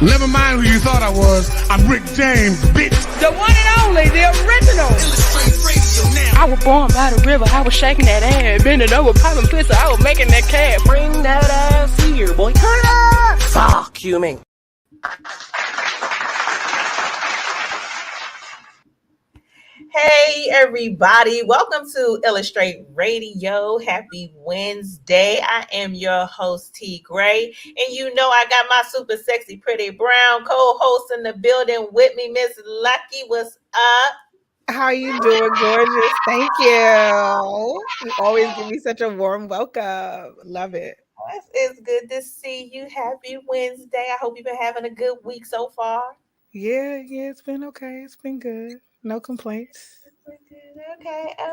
Never mind who you thought I was. I'm Rick James, bitch. The one and only, the original. Illustrate Radio now. I was born by the river. I was shaking that ass, bending over, popping pistol. I was making that cat. Bring that ass here, boy. Turn it up. Fuck you, man. Hey everybody, welcome to Illustrate Radio. Happy Wednesday. I am your host T Gray, and you know I got my super sexy pretty brown co-host in the building with me, Miss Lucky. What's up? How you doing, gorgeous? Thank you. You always give me such a warm welcome. Love it. It's good to see you. Happy Wednesday. I hope you've been having a good week so far. Yeah, it's been okay. It's been good. No complaints.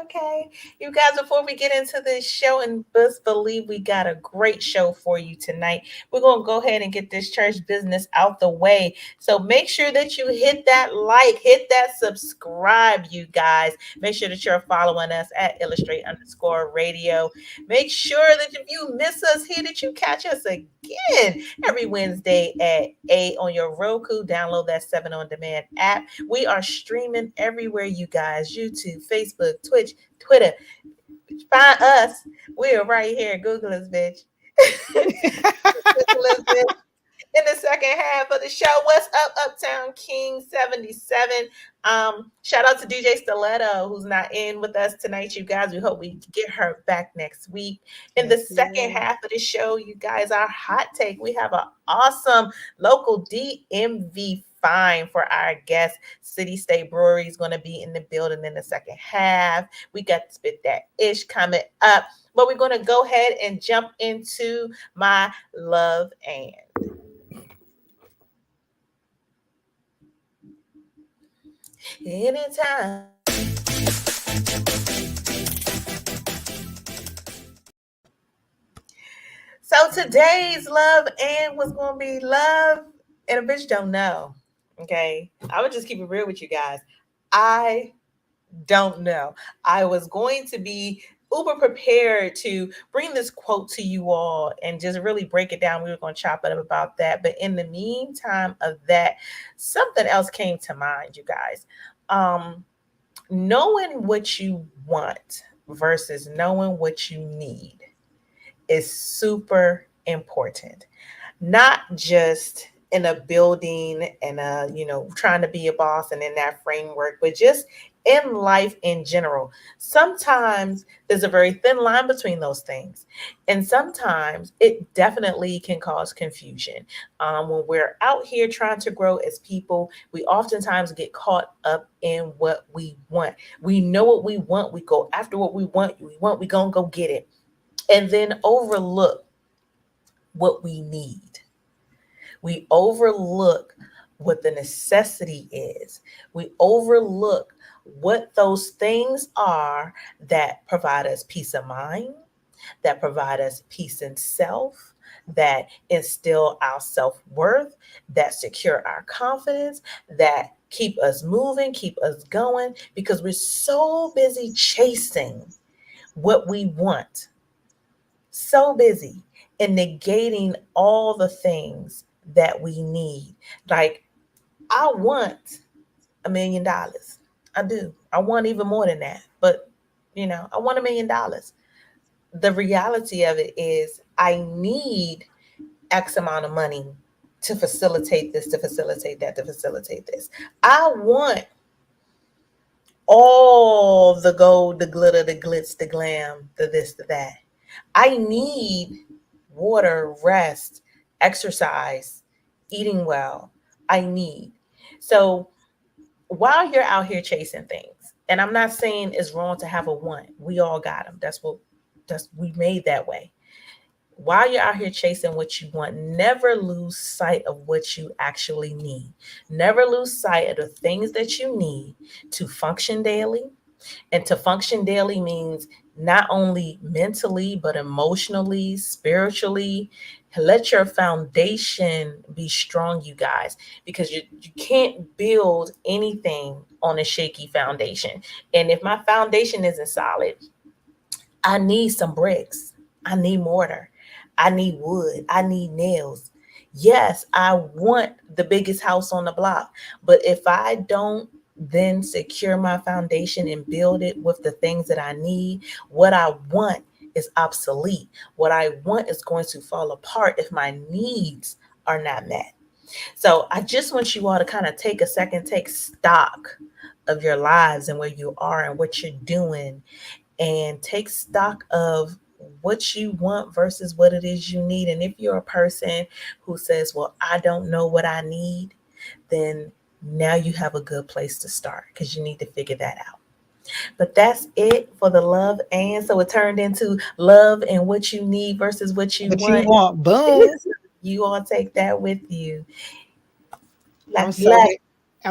Okay. You guys, before we get into this show, and best believe we got a great show for you tonight. We're going to go ahead and get this church business out the way. So make sure that you hit that like, hit that subscribe, you guys. Make sure that you're following us at Illustrate_Radio. Make sure that if you miss us here, that you catch us again every Wednesday at 8 on your Roku. Download that 7 on demand app. We are streaming everywhere, you guys. YouTube, Facebook, Twitch, Twitter. Find us. We are right here. Google us, bitch. Google us, bitch. In the second half of the show, what's up, Uptown King 77? Shout out to DJ Stiletto, who's not in with us tonight, you guys. We hope we get her back next week. In the second half of the show, you guys, our hot take. We have an awesome local DMV fine for our guest. City State Brewery is going to be in the building in the second half. We got Spit That Ish coming up, but we're going to go ahead and jump into my love and. Anytime. So today's love and was going to be love and a bitch don't know. Okay. I would just keep it real with you guys. I don't know. I was going to be uber prepared to bring this quote to you all and just really break it down. We were going to chop it up about that. But in the meantime of that, something else came to mind, you guys. Knowing what you want versus knowing what you need is super important. Not just in a building and trying to be a boss and in that framework, but just in life in general. Sometimes there's a very thin line between those things. And sometimes it definitely can cause confusion. When we're out here trying to grow as people, we oftentimes get caught up in what we want. We know what we want. We go after what we want. We gonna go get it. And then overlook what we need. We overlook what the necessity is. We overlook what those things are that provide us peace of mind, that provide us peace in self, that instill our self-worth, that secure our confidence, that keep us moving, keep us going, because we're so busy chasing what we want, so busy in negating all the things that we need. Like, I want $1 million. I do. I want even more than that. But, I want $1 million. The reality of it is I need X amount of money to facilitate this, to facilitate that, to facilitate this. I want all the gold, the glitter, the glitz, the glam, the this, the that. I need water, rest, exercise, eating well. I need. So while you're out here chasing things, and I'm not saying it's wrong to have a want. We all got them. We made that way. While you're out here chasing what you want, never lose sight of what you actually need. Never lose sight of the things that you need to function daily. And to function daily means not only mentally, but emotionally, spiritually. Let your foundation be strong, you guys, because you can't build anything on a shaky foundation. And if my foundation isn't solid, I need some bricks. I need mortar. I need wood. I need nails. Yes, I want the biggest house on the block, but if I don't then secure my foundation and build it with the things that I need, what I want is obsolete. What I want is going to fall apart if my needs are not met. So I just want you all to kind of take a second, take stock of your lives and where you are and what you're doing, and take stock of what you want versus what it is you need. And if you're a person who says, well, I don't know what I need, then now you have a good place to start because you need to figure that out. But that's it for the love. And so it turned into love and what you need versus what you want. Boom. You all take that with you. I'm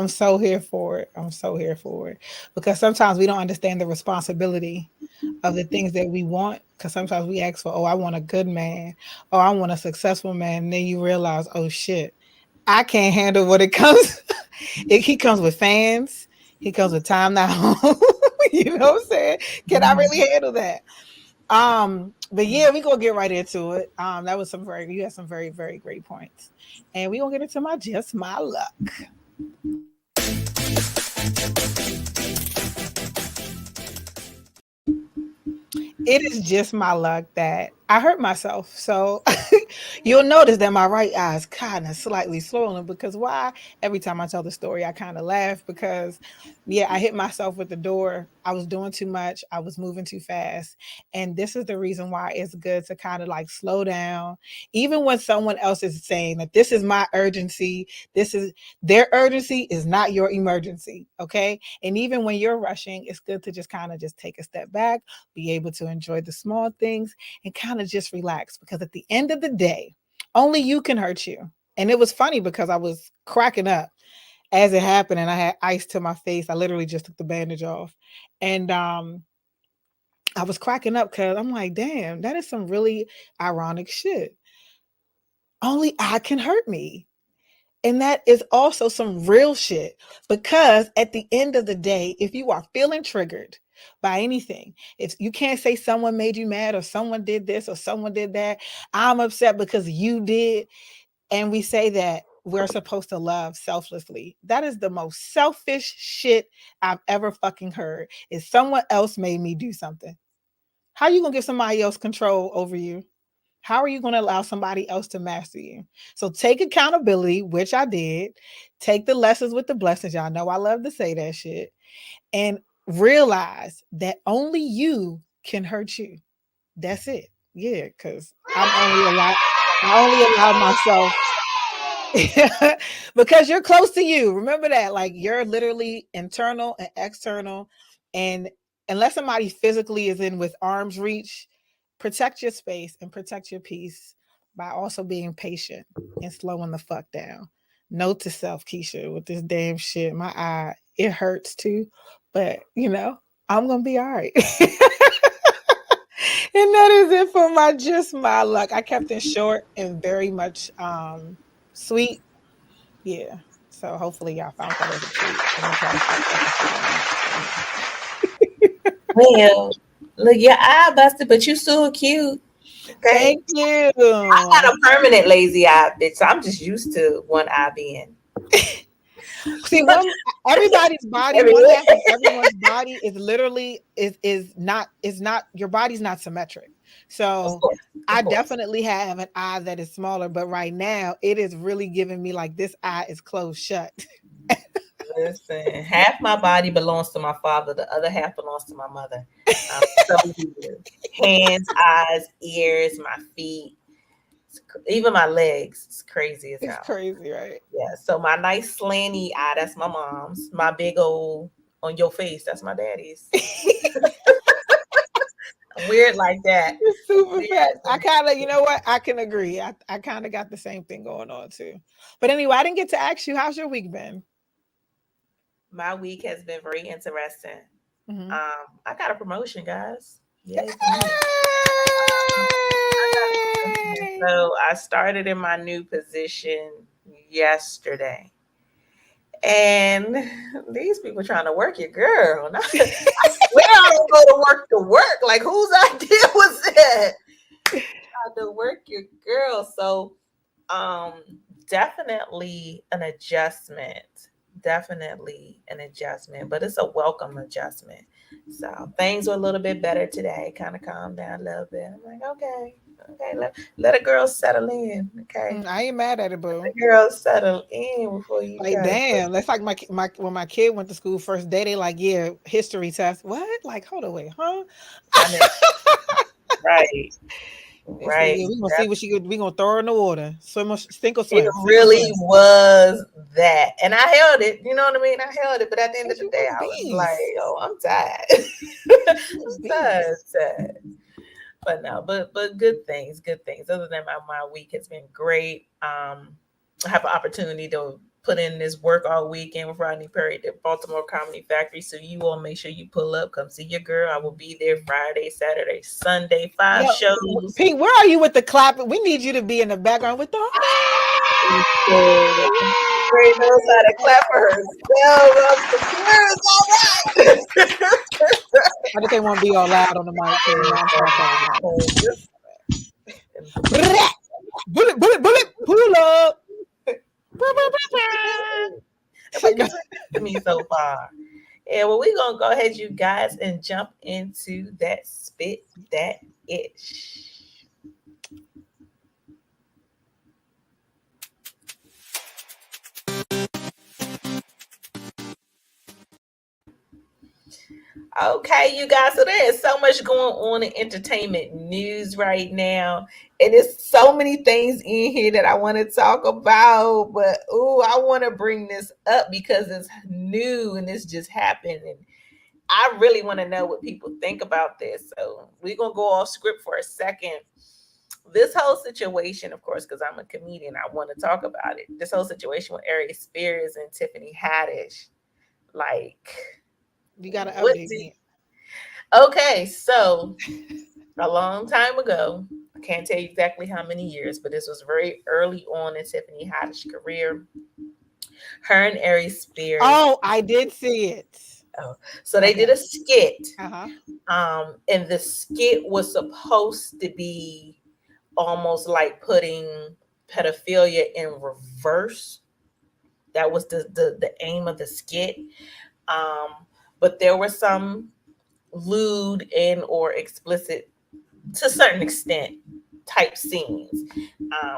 so here for it. I'm so here for it. Because sometimes we don't understand the responsibility of the things that we want. Because sometimes we ask for, oh, I want a good man. Oh, I want a successful man. And then you realize, oh shit, I can't handle what it comes. He comes with fans. He comes with time not home. You know what I'm saying? Can I really handle that? But yeah, we gonna get right into it. That was you had some very, very great points. And we gonna get into just my luck. It is just my luck that I hurt myself. So you'll notice that my right eye is kind of slightly swollen because why? Every time I tell the story, I kind of laugh because I hit myself with the door. I was doing too much. I was moving too fast. And this is the reason why it's good to kind of like slow down. Even when someone else is saying that this is my urgency, this is their urgency is not your emergency. Okay. And even when you're rushing, it's good to just kind of just take a step back, be able to enjoy the small things and kind of just relax, because at the end of the day, only you can hurt you. And it was funny because I was cracking up as it happened and I had ice to my face. I literally just took the bandage off. And I was cracking up because I'm like, damn, that is some really ironic shit. Only I can hurt me. And that is also some real shit, because at the end of the day, if you are feeling triggered by anything, if you can't say someone made you mad or someone did this or someone did that, I'm upset because you did. And we say that we're supposed to love selflessly. That is the most selfish shit I've ever fucking heard. Is someone else made me do something. How are you going to give somebody else control over you? How are you going to allow somebody else to master you? So take accountability, which I did. Take the lessons with the blessings. Y'all know I love to say that shit. And realize that only you can hurt you. That's it. Yeah, because I only allow myself because you're close to you. Remember that. Like, you're literally internal and external. And unless somebody physically is in with arm's reach, protect your space and protect your peace by also being patient and slowing the fuck down. Note to self, Keisha, with this damn shit, my eye, it hurts too, but I'm gonna be all right. And that is it for my luck. I kept it short and very much sweet. Yeah. So hopefully y'all found that as a treat. Well, look, your eye busted, but you still cute. Okay. Thank you. I got a permanent lazy eye, bitch. So I'm just used to one eye being. See, everybody's body, one half of everyone's body is literally is not your body's not symmetric. So I definitely have an eye that is smaller, but right now it is really giving me like this eye is closed shut. Listen, half my body belongs to my father, the other half belongs to my mother. So hands, eyes, ears, my feet, even my legs. It's crazy as hell. It's crazy, right? Yeah. So my nice slanty eye, that's my mom's. My big old on your face, that's my daddy's. Weird like that. It's super fast. I kind of, you know what? I can agree. I kind of got the same thing going on too. But anyway, I didn't get to ask you, how's your week been? My week has been very interesting. Mm-hmm. I got a promotion, guys. Yay. So I started in my new position yesterday. And these people trying to work your girl. I swear I don't go to work. Like, whose idea was that? Trying to work your girl. So Um, definitely an adjustment. Definitely an adjustment, but it's a welcome adjustment. So things were a little bit better today. Kind of calmed down a little bit. I'm like, okay, let a girl settle in. Okay, I ain't mad at it, boo. the girl settle in before you Like, try to put. damn, that's like my when my kid went to school first day, they like, yeah, history test. What? Like, hold on, wait, huh? I know, right, They said, right. yeah, we gonna see what she could. We gonna throw her in the water, swim or sink or It swim, sink or really swim. was that. And I held it, you know what I mean? I held it, but at the end of Cause the you day, a I was like, beast. oh, I'm tired. You a I'm tired, beast. tired. But no, but good things, good things. Other than my week has been great. I have an opportunity to put in this work all weekend with Rodney Perry at the Baltimore Comedy Factory. So you all make sure you pull up, come see your girl. I will be there Friday, Saturday, Sunday, 5 Yo, shows. Pete, where are you with the clapping? We need you to be in the background with the. Ray knows how to clap for herself. All right. I just can't want to be all loud on the mic because you know I'm sarcasm. Bullet, bullet, bullet, pull up. But you to me so far. Yeah, well, we're gonna go ahead, you guys, and jump into that spit that ish. Okay, you guys. So there is so much going on in entertainment news right now. And there's so many things in here that I want to talk about. But I want to bring this up because it's new and this just happened. And I really want to know what people think about this. So we're gonna go off script for a second. This whole situation, of course, because I'm a comedian, I want to talk about it. This whole situation with Aries Spears and Tiffany Haddish. Like, You gotta what update me. okay, so a long time ago, I can't tell you exactly how many years, but this was very early on in Tiffany Haddish's career. Her and Aries Spears. Oh, I did see it. So they did a skit. And the skit was supposed to be almost like putting pedophilia in reverse. That was the aim of the skit. But there were some lewd and or explicit, to a certain extent, type scenes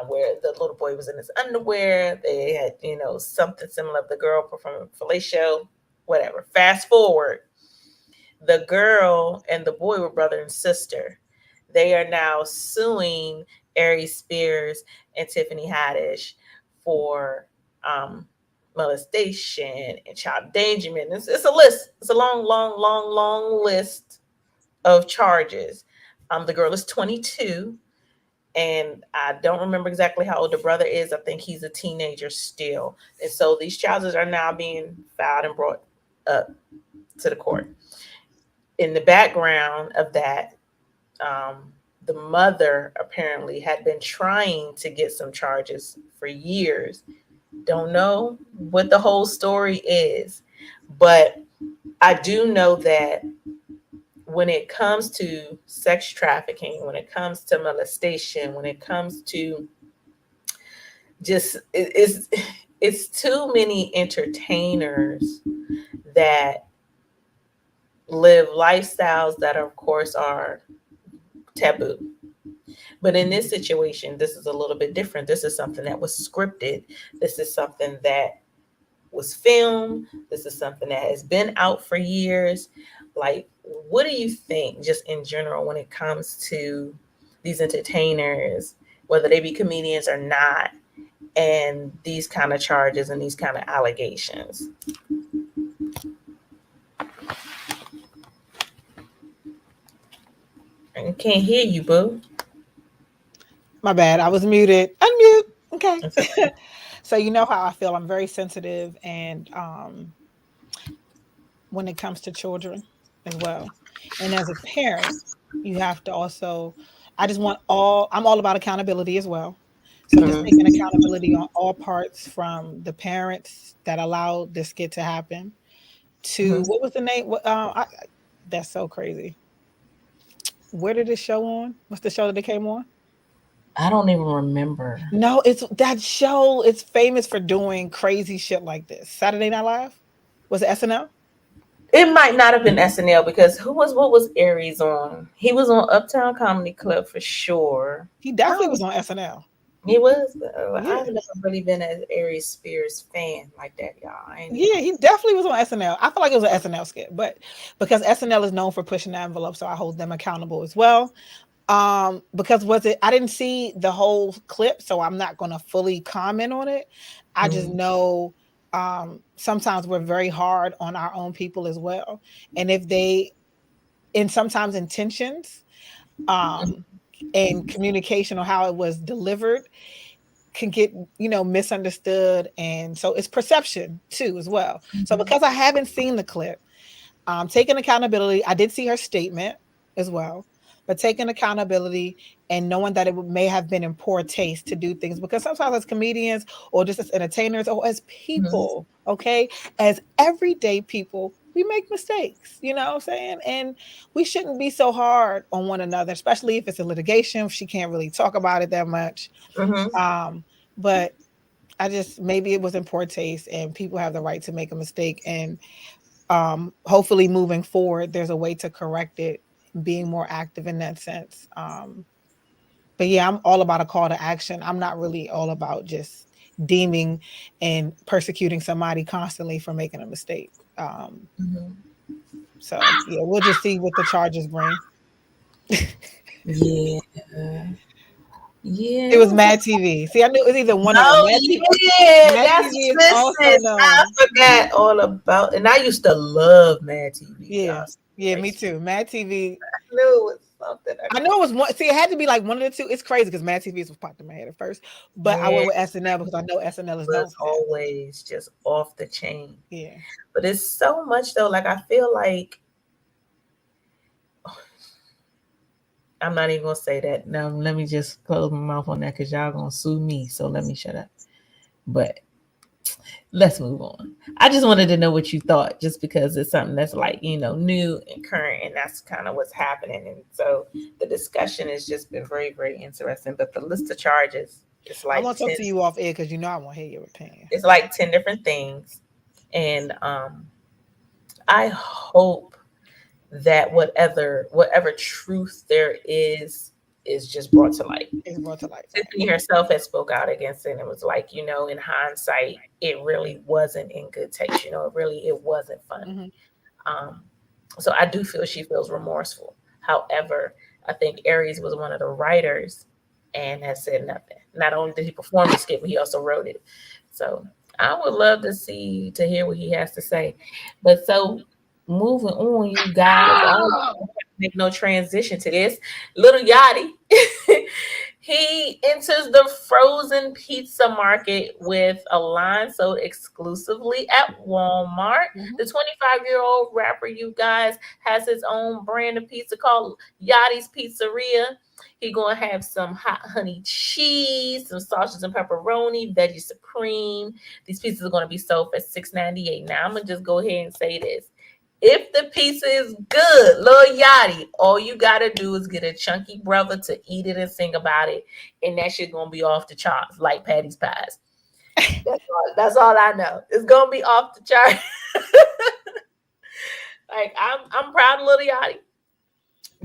where the little boy was in his underwear. They had, something similar. The girl performing fellatio, whatever. Fast forward, the girl and the boy were brother and sister. They are now suing Aries Spears and Tiffany Haddish for molestation and child endangerment. It's a list. It's a long list of charges. The girl is 22, and I don't remember exactly how old the brother is. I think he's a teenager still. And so these charges are now being filed and brought up to the court. In the background of that, the mother apparently had been trying to get some charges for years. Don't know what the whole story is, but I do know that when it comes to sex trafficking, when it comes to molestation, when it comes to just it's too many entertainers that live lifestyles that of course are taboo. But in this situation, this is a little bit different. This is something that was scripted. This is something that was filmed. This is something that has been out for years. Like, what do you think, just in general, when it comes to these entertainers, whether they be comedians or not, and these kind of charges and these kind of allegations? I can't hear you, boo. My bad. I was muted. Unmute. Okay. So you know how I feel. I'm very sensitive, and when it comes to children as well. And as a parent, you have to also. I'm all about accountability as well. So just taking accountability on all parts, from the parents that allowed this skit to happen to what was the name? That's so crazy. Where did this show on? What's the show that it came on? I don't even remember. No, it's that show. It's famous for doing crazy shit like this. Saturday Night Live? Was it SNL? It might not have been SNL because what was Aries on? He was on Uptown Comedy Club for sure. He definitely was on SNL. He was. Yeah. I've never really been an Aries Spears fan like that, y'all. Yeah, he definitely was on SNL. I feel like it was an SNL skit, but because SNL is known for pushing the envelope, so I hold them accountable as well. Because I didn't see the whole clip, so I'm not going to fully comment on it. I just know sometimes we're very hard on our own people as well, and sometimes intentions and communication or how it was delivered can get misunderstood, and so it's perception too as well. So because I haven't seen the clip, taking accountability, I did see her statement as well, but taking accountability and knowing that it may have been in poor taste to do things, because sometimes as comedians or just as entertainers or as people, okay, as everyday people, we make mistakes, you know what I'm saying? And we shouldn't be so hard on one another, especially if it's a litigation. She can't really talk about it that much. But maybe it was in poor taste, and people have the right to make a mistake. And hopefully moving forward, there's a way to correct it, being more active in that sense. But yeah, I'm all about a call to action. I'm not really all about just deeming and persecuting somebody constantly for making a mistake. So yeah, we'll just see what the charges bring. Yeah. It was Mad TV. See, I knew it was either one of them. Mad TV I forgot all about, and I used to love Mad TV. Yeah, me too. Mad TV. I knew it was something. I know it was one. See, it had to be like one of the two. It's crazy because Mad TV was popped in my head at first, but I went with SNL because I know SNL is known for always just off the chain. Yeah, but it's so much though. Like I feel like I'm not even gonna say that. No, let me just close my mouth on that because y'all gonna sue me. So let me shut up. But let's move on. I just wanted to know what you thought, just because it's something that's like, new and current, and that's kind of what's happening. And so the discussion has just been very, very interesting. But the list of charges, it's like I want to talk to you off air because I want to hear your opinion. It's like 10 different things, and I hope that whatever truth there is just brought to light. It's brought to light. Tiffany herself had spoke out against it, and it was like, in hindsight, it really wasn't in good taste. It wasn't fun. So I do feel she feels remorseful. However, I think Aries was one of the writers and has said nothing. Not only did he perform the skit, but he also wrote it. So I would love to hear what he has to say. But so moving on, you guys, make no transition to this. Little Yachty, he enters the frozen pizza market with a line sold exclusively at Walmart. The 25-year-old rapper, you guys, has his own brand of pizza called Yachty's Pizzeria. He gonna have some hot honey cheese, some sausage and pepperoni, veggie supreme. These pizzas are gonna be sold for $6.98. Now I'm gonna just go ahead and say this. If the pizza is good, Lil Yachty, all you gotta do is get a chunky brother to eat it and sing about it, and that shit gonna be off the charts like Patty's Pies. That's all I know. It's gonna be off the chart. Like I'm proud of Lil Yachty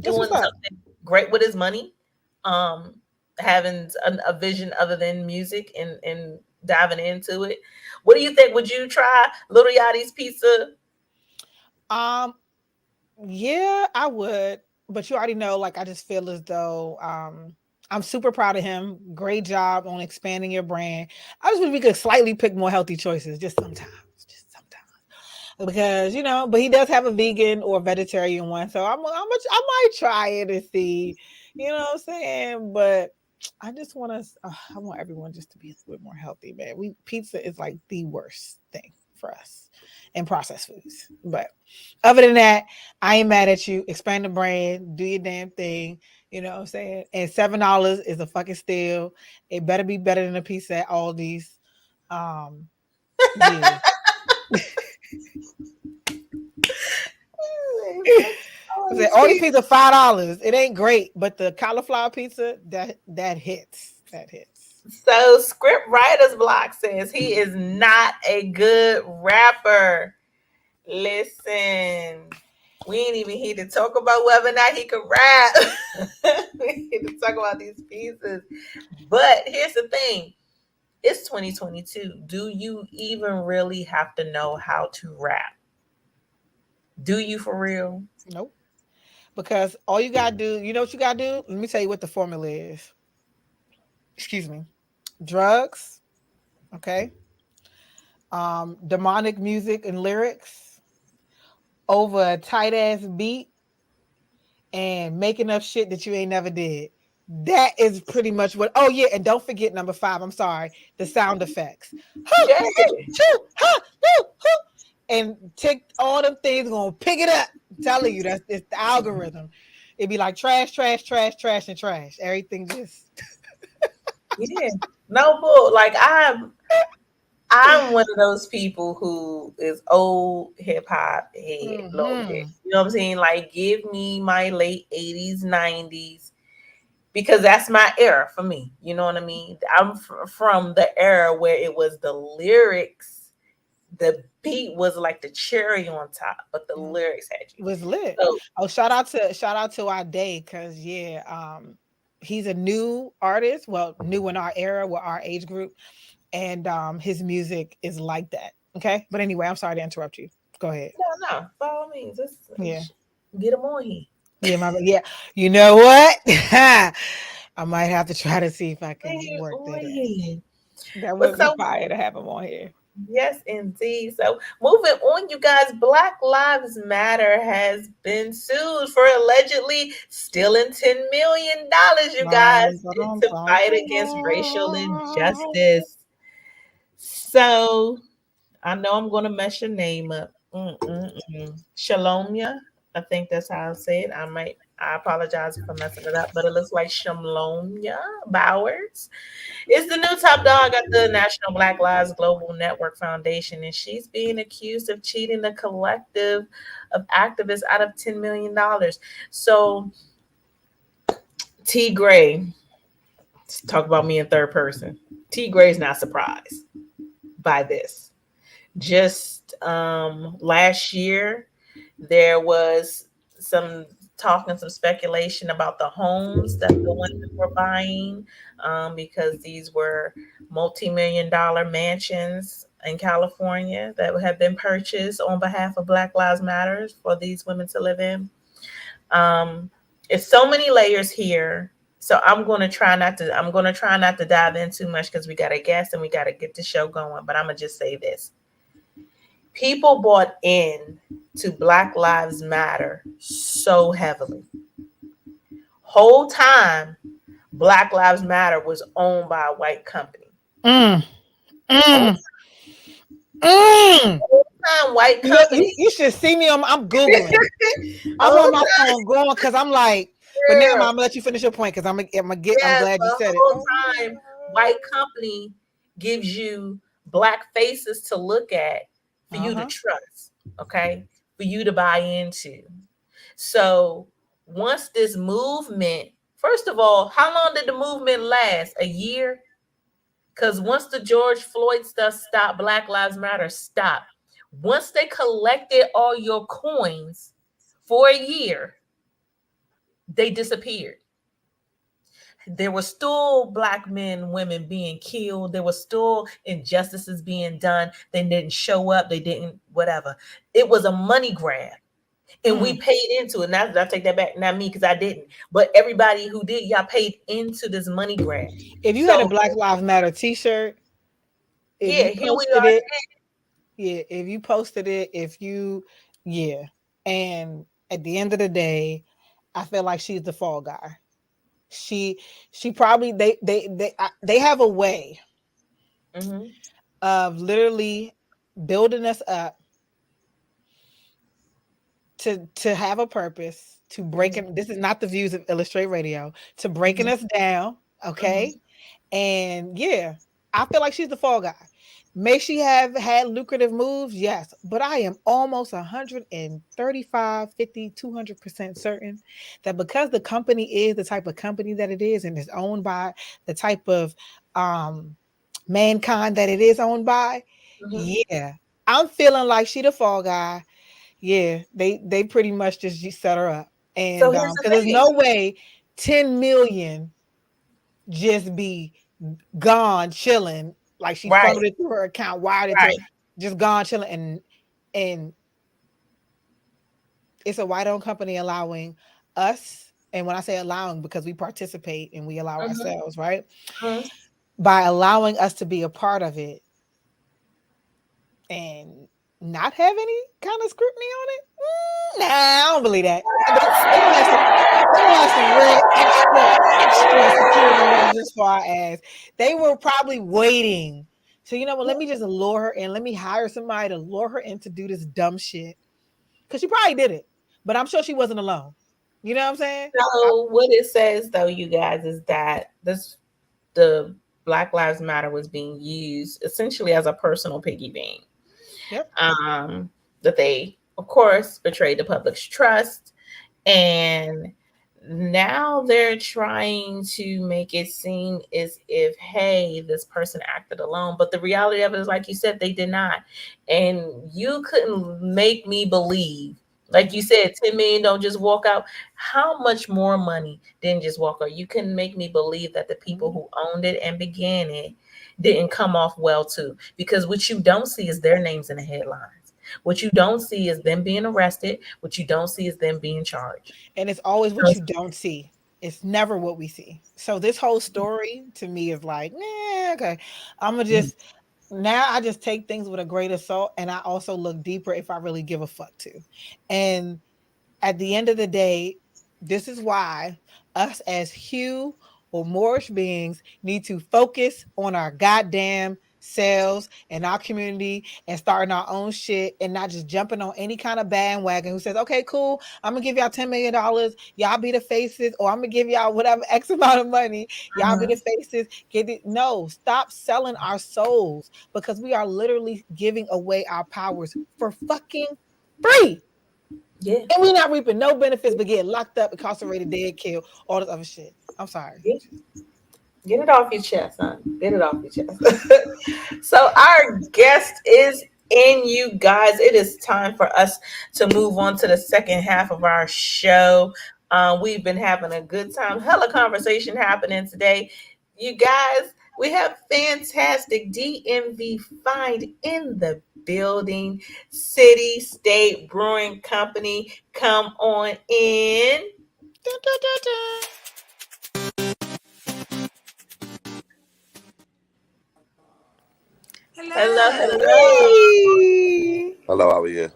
doing something great with his money, having a vision other than music and diving into it. What do you think? Would you try Lil Yachty's pizza? Yeah, I would, but you already know, like, I just feel as though I'm super proud of him. Great job on expanding your brand. I just wish we could slightly pick more healthy choices, just sometimes, because but he does have a vegan or vegetarian one, so I might try it and see, what I'm saying. But I just want I want everyone just to be a little bit more healthy, man. Pizza is like the worst thing for us and processed foods. But other than that, I ain't mad at you. Expand the brand, do your damn thing. You know what I'm saying? And $7 is a fucking steal. It better be better than a pizza at Aldi's. Yeah. Say, order pizza $5. It ain't great, but the cauliflower pizza that hits. That hits. So script writer's block says he is not a good rapper. Listen, we ain't even here to talk about whether or not he could rap. We need to talk about these pieces. But here's the thing. It's 2022. Do you even really have to know how to rap? Do you for real? Nope. Because all you gotta do, you know what you gotta do? Let me tell you what the formula is. Excuse me. Drugs, okay. Demonic music and lyrics over a tight ass beat and making up shit that you ain't never did. That is pretty much what. Oh yeah, and don't forget number 5. I'm sorry, the sound effects. And take all them things, gonna pick it up. I'm telling you, it's the algorithm. It'd be like trash, trash, trash, trash, and trash. Everything just Yeah. No bull. Like I'm one of those people who is old hip hop head loaded. You know what I'm saying? Like, give me my late 80s, 90s, because that's my era for me. You know what I mean? I'm from the era where it was the lyrics, the beat was like the cherry on top, but the lyrics had you. It was lit. So, shout out to our day, because he's a new artist. Well, new in our era with our age group. And his music is like that. Okay. But anyway, I'm sorry to interrupt you. Go ahead. No. By all means. Get him on here. Yeah. You know what? I might have to try to see if I can work that. That would be fire to have him on here. Yes, indeed. So moving on, you guys, Black Lives Matter has been sued for allegedly stealing $10 million, you guys, to fight against racial injustice. So I know I'm going to mess your name up. Shalomia. I think that's how I say it. I apologize for messing it up, but it looks like Shalomia Bowers is the new top dog at the National Black Lives Global Network Foundation, and she's being accused of cheating the collective of activists out of $10 million. So T. Gray, talk about me in third person. T. Gray's not surprised by this. Just last year, there was some talk and some speculation about the homes that the women were buying, because these were multi-million-dollar mansions in California that had been purchased on behalf of Black Lives Matter for these women to live in. It's so many layers here. So I'm going to try not to dive in too much, because we got a guest and we got to get the show going. But I'm going to just say this. People bought in to Black Lives Matter so heavily. Whole time, Black Lives Matter was owned by a white company. Whole time, white company. You should see me. I'm Googling. I'm on my phone going, because I'm like, but now I'm gonna let you finish your point, because I'm glad you said it. Whole time, white company gives you black faces to look at for you to trust, okay, for you to buy into. So once this movement, first of all, how long did the movement last? A year? Because once the George Floyd stuff stopped, Black Lives Matter stopped. Once they collected all your coins for a year, they disappeared. There were still black men, women being killed. There were still injustices being done. They didn't show up. They didn't, whatever. It was a money grab. And we paid into it. Now I take that back. Not me, because I didn't. But everybody who did, y'all paid into this money grab. If you had a Black Lives Matter t-shirt, here we are. If you posted it, and at the end of the day, I feel like she's the fall guy. She probably they have a way of literally building us up to have a purpose, to breaking. This is not the views of Illustrate Radio, to breaking us down. Okay. And I feel like she's the fall guy. May she have had lucrative moves? Yes. But I am almost 135, 50, 200% certain that because the company is the type of company that it is and is owned by the type of mankind that it is owned by, yeah. I'm feeling like she the fall guy. Yeah, they pretty much just set her up. So And here's because the there's thing. no way 10 million just be gone chilling, like she Right. funneled it through her account, wired it to her, Right. just gone chilling, and it's a white owned company allowing us, and when I say allowing, because we participate and we allow ourselves, right? By allowing us to be a part of it and not have any kind of scrutiny on it. Nah, I don't believe that. They gonna have some real extra security measures for our ass. They were probably waiting. So you know what? Let me just lure her in. Let me hire somebody to lure her in to do this dumb shit. Because she probably did it, but I'm sure she wasn't alone. You know what I'm saying? So what it says though, you guys, is that the Black Lives Matter was being used essentially as a personal piggy bank. Yep. That they, of course, betrayed the public's trust, and now they're trying to make it seem as if, hey, this person acted alone. But the reality of it is, like you said, they did not. And you couldn't make me believe, like you said, 10 million don't just walk out. How much more money didn't just walk out? You couldn't make me believe that the people who owned it and began it didn't come off well too. Because what you don't see is their names in the headlines. What you don't see is them being arrested. What you don't see is them being charged. And it's always what you don't see. It's never what we see. So this whole story to me is like, okay. I'm gonna just now I just take things with a grain of salt, and I also look deeper if I really give a fuck to. And at the end of the day, this is why us as Hugh or Moorish beings need to focus on our goddamn selves and our community and starting our own shit and not just jumping on any kind of bandwagon who says, okay, cool, I'm gonna give y'all $10 million, y'all be the faces, or I'm gonna give y'all whatever X amount of money, y'all be the faces, get it. No, stop selling our souls, because we are literally giving away our powers for fucking free. Yeah. And we're not reaping no benefits but getting locked up, incarcerated, dead, killed, all this other shit. I'm sorry. Yeah. Get it off your chest, son. Get it off your chest. So our guest is in, you guys. It is time for us to move on to the second half of our show. We've been having a good time. Hella conversation happening today. You guys, we have fantastic DMV Find in the building. City State Brewing Company. Come on in. Dun, dun, dun, dun. Hello. Hey. Hello, how are you?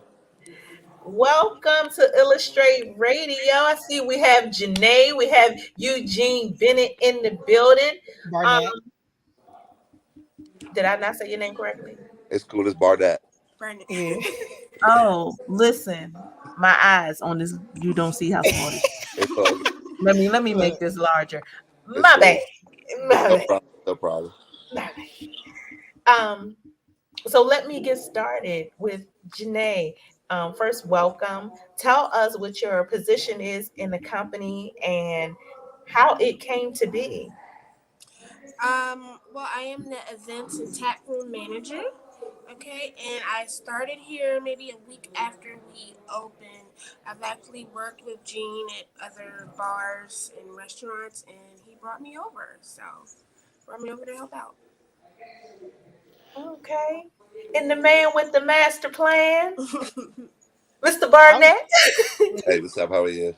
Welcome to Illustrate Radio. I see we have Janae, we have Eugene Bennett in the building. Barnett. Did I not say your name correctly? It's cool as Barnett. Yeah. Oh, listen, my eyes on this. You don't see how small it is. It's all good. Let me make this larger. It's My cool. bad. My No bad. problem. No problem. My bad. So let me get started with Janae. First, welcome. Tell us what your position is in the company and how it came to be. Well, I am the events and tap room manager. Okay, and I started here maybe a week after we opened. I've actually worked with Gene at other bars and restaurants, and he brought me over. So, brought me over to help out. Okay. And the man with the master plan, Mr. Barnett. Hey, what's up? How are you?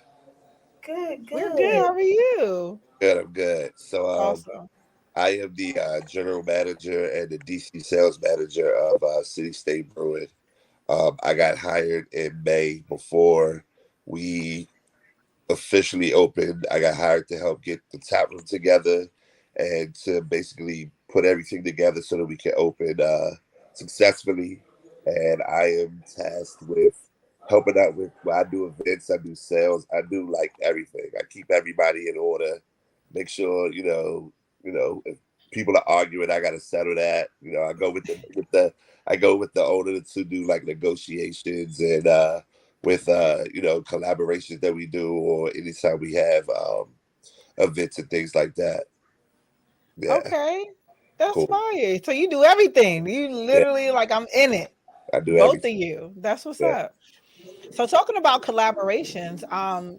Good, We're good. How are you? Good, I'm good. So Awesome. I am the general manager and the DC sales manager of City State Brewing. I got hired in May before we officially opened. I got hired to help get the tap room together and to basically put everything together so that we can open successfully. And I am tasked with helping out with, well, I do events, I do sales, I do like everything. I keep everybody in order, make sure, if people are arguing, I gotta settle that. You know, I go with the owner to do like negotiations and with collaborations that we do, or anytime we have events and things like that. Yeah, Okay. That's cool. fire. So you do everything. You Yeah, literally like I'm in it. I do Both of everything. you. That's what's Yeah. up. So talking about collaborations,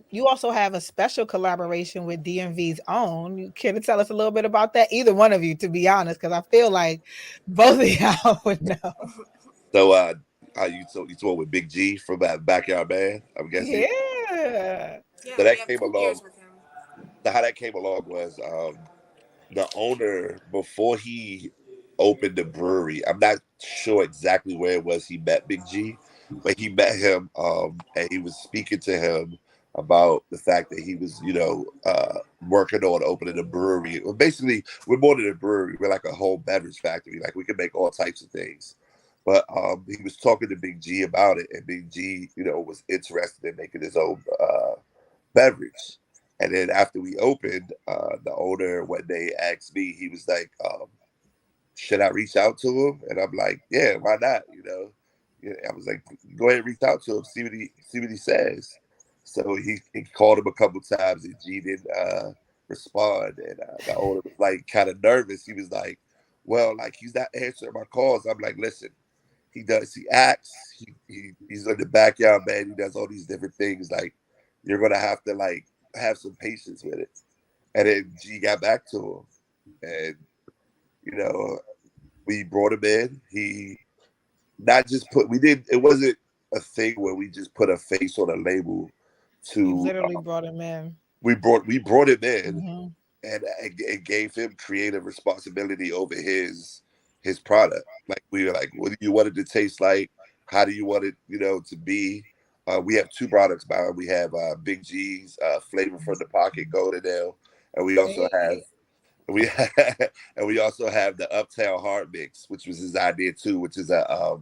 you also have a special collaboration with DMV's own. You care to tell us a little bit about that? Either one of you, to be honest, because I feel like both of y'all would know. So you talk with Big G from that Backyard Band, I'm guessing. Yeah. Yeah, So we that have came 2 along. years with him. So how that came along was the owner, before he opened the brewery, I'm not sure exactly where it was he met Big G, but he met him and he was speaking to him about the fact that he was, working on opening a brewery. Well, basically, we're more than a brewery. We're like a whole beverage factory. Like, we can make all types of things. But he was talking to Big G about it, and Big G, was interested in making his own beverage. And then after we opened, the owner one day asked me, he was like, should I reach out to him? And I'm like, yeah, why not? Yeah, I was like, go ahead and reach out to him, see what he says. So he called him a couple times, and G didn't respond. And the owner was like kind of nervous. He was like, well, like, he's not answering my calls. I'm like, listen, he acts, he's in the Backyard Band, he does all these different things. Like, you're gonna have to like have some patience with it. And then G got back to him, and we brought him in. He not just it wasn't a thing where we just put a face on a label You to literally brought him in. we brought him in, Mhm. and it gave him creative responsibility over his product. Like, we were like, what do you want it to taste like? How do you want it, to be? We have 2 products now. We have Big G's Flavor from the Pocket Golden Ale, and we also have Hey. and we also have the Uptown Hard Mix, which was his idea too, which is a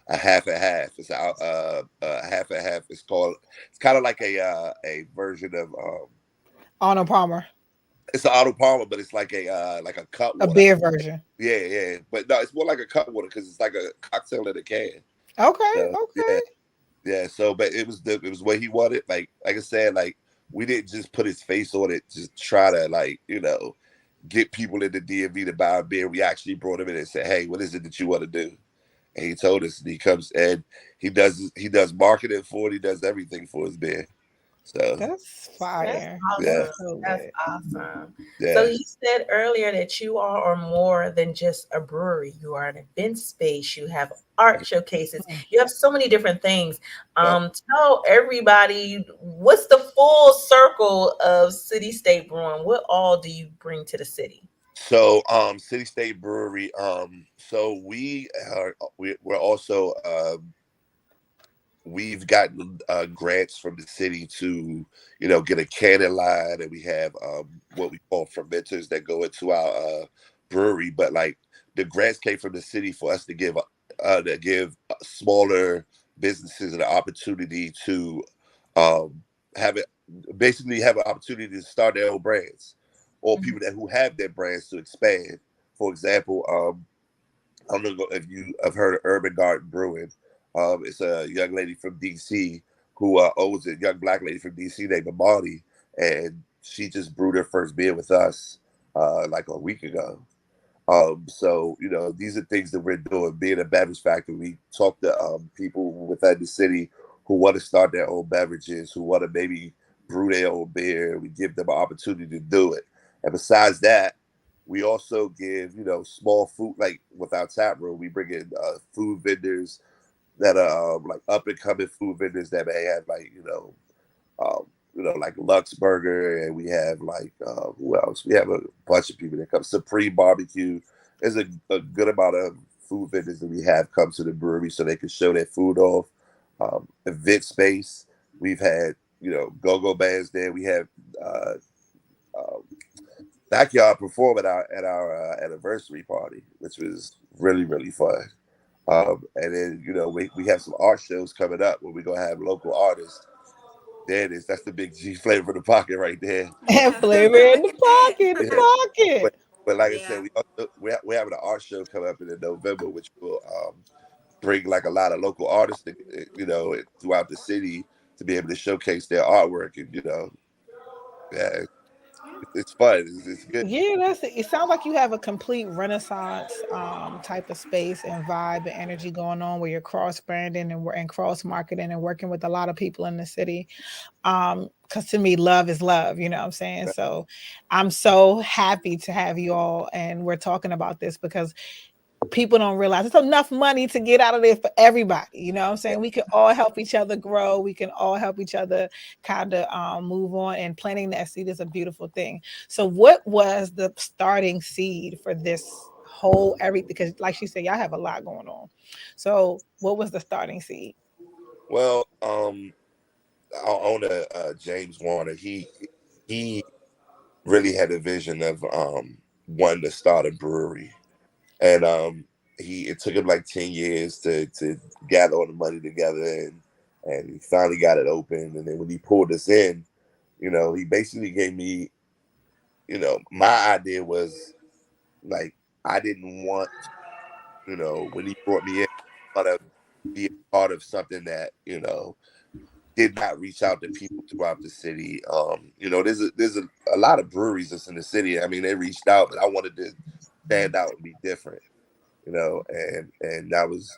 half and half. It's a half and half. It's kind of like a version of Arnold Palmer, it's an Auto Palmer, but it's like a cut a water. beer version. Yeah. But no, it's more like a cut water because it's like a cocktail in a can. Okay, So, okay. yeah. So, but it was what he wanted. Like I said, like, we didn't just put his face on it, just try to get people in the DMV to buy a beer. We actually brought him in and said, hey, what is it that you want to do? And he told us, and he comes and he does marketing for it. He does everything for his beer. So That's That's fire. awesome. Yeah. So That's lit. awesome. yeah. So you said earlier that you are more than just a brewery. You are an event space. You have art showcases. You have so many different things. Tell everybody, what's the full circle of City State Brewing? What all do you bring to the city? So City State Brewery. So we're also we've gotten grants from the city to get a canning line, and we have what we call fermenters that go into our brewery. But like, the grants came from the city for us to give smaller businesses an opportunity to have it basically have an opportunity to start their own brands, or people who have their brands to expand. For example, I don't know if you have heard of Urban Garden Brewing. It's a young lady from DC who owns it, young Black lady from DC named Amani, and she just brewed her first beer with us like a week ago. So these are things that we're doing. Being a beverage factory, we talk to people within the city who want to start their own beverages, who want to maybe brew their own beer. We give them an opportunity to do it. And besides that, we also give small food, like with our tap room, we bring in food vendors that are like up and coming food vendors that may have like Lux Burger, and we have like who else? We have a bunch of people that come. Supreme Barbecue. There's a good amount of food vendors that we have come to the brewery so they can show their food off. Event space. We've had go-go bands there. We have Backyard perform at our anniversary party, which was really, really fun. And then we have some art shows coming up where we're gonna have local artists. There it is. That's the Big G Flavor in the Pocket right there. And flavor in the pocket, the Yeah. pocket. But like I Yeah. said, we're having an art show coming up in November, which will bring like a lot of local artists, throughout the city to be able to showcase their artwork, and yeah, it's fun. It's good. Yeah, it sounds like you have a complete renaissance type of space and vibe and energy going on where you're cross branding and cross marketing and working with a lot of people in the city. Because to me, love is love, you know what I'm saying? So I'm so happy to have you all, and we're talking about this because people don't realize it's enough money to get out of there for everybody. You know what I'm saying? We can all help each other grow. We can all help each other kind of move on, and planting that seed is a beautiful thing. So what was the starting seed for this whole everything? Because like she said, y'all have a lot going on. So what was the starting seed? Well, our owner, James Warner, he really had a vision of wanting to start a brewery. And it took him like 10 years to gather all the money together, and he finally got it open. And then when he pulled us in, he basically gave me, my idea was like, I didn't want, when he brought me in, I want to be a part of something that, did not reach out to people throughout the city. There's a lot of breweries that's in the city. I mean, they reached out, but I wanted to stand out and be different. And that was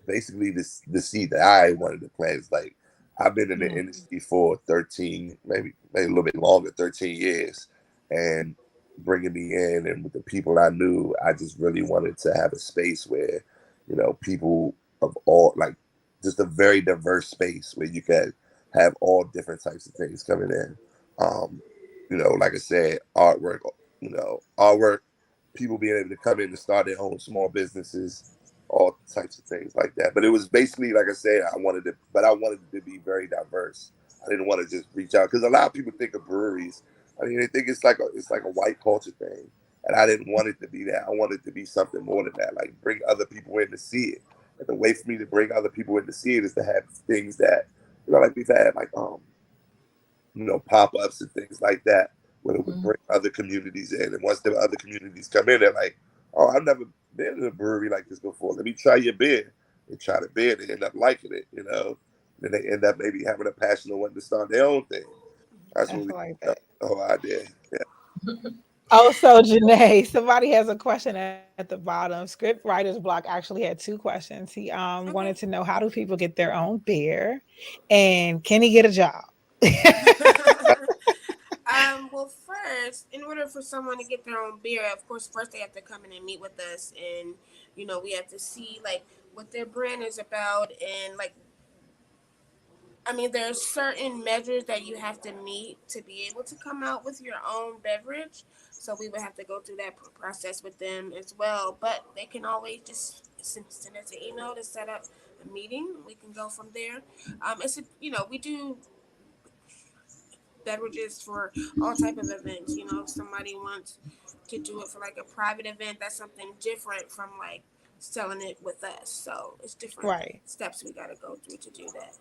basically the seed that I wanted to plant. It's like, I've been in the industry for 13, maybe a little bit longer, 13 years, and bringing me in and with the people I knew, I just really wanted to have a space where, people of all, like, just a very diverse space where you could have all different types of things coming in. Like I said, artwork, people being able to come in and start their own small businesses, all types of things like that. But it was basically, like I said, I wanted it to be very diverse. I didn't want to just reach out, because a lot of people think of breweries, I mean, they think it's like a white culture thing, and I didn't want it to be that. I wanted it to be something more than that, like bring other people in to see it. And the way for me to bring other people in to see it is to have things that, like we've had, like pop-ups and things like that, where it would bring other communities in. And once the other communities come in, they're like, oh, I've never been in a brewery like this before. Let me try your beer. They try the beer, they end up liking it, Then they end up maybe having a passion of wanting to start their own thing. That's what we Like that. the whole idea. Yeah. Also, Janae, somebody has a question at the bottom. Script Writer's Block actually had two questions. He wanted to know, how do people get their own beer, and can he get a job? Well, first, in order for someone to get their own beer, of course, first they have to come in and meet with us, and we have to see like what their brand is about, and like, I mean, there's certain measures that you have to meet to be able to come out with your own beverage. So we would have to go through that process with them as well. But they can always just send us an email to set up a meeting. We can go from there. We do beverages for all type of events. If somebody wants to do it for like a private event, that's something different from like selling it with us. So it's different steps we got to go through to do that.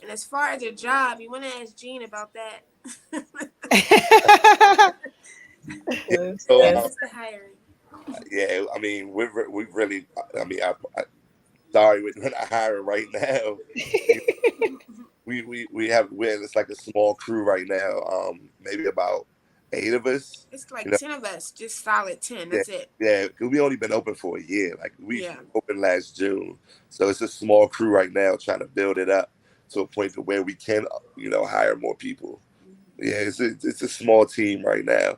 And as far as a job, you want to ask Jean about that. So, That's the hiring. Yeah, I mean, we really, I mean, sorry, we're not hiring right now. It's like a small crew right now. Maybe about 8 of us. It's like 10 of us, just solid 10. That's it. Yeah, because we only been open for a year. Like we opened last June, so it's a small crew right now, trying to build it up to a point to where we can, hire more people. Yeah, it's a small team right now.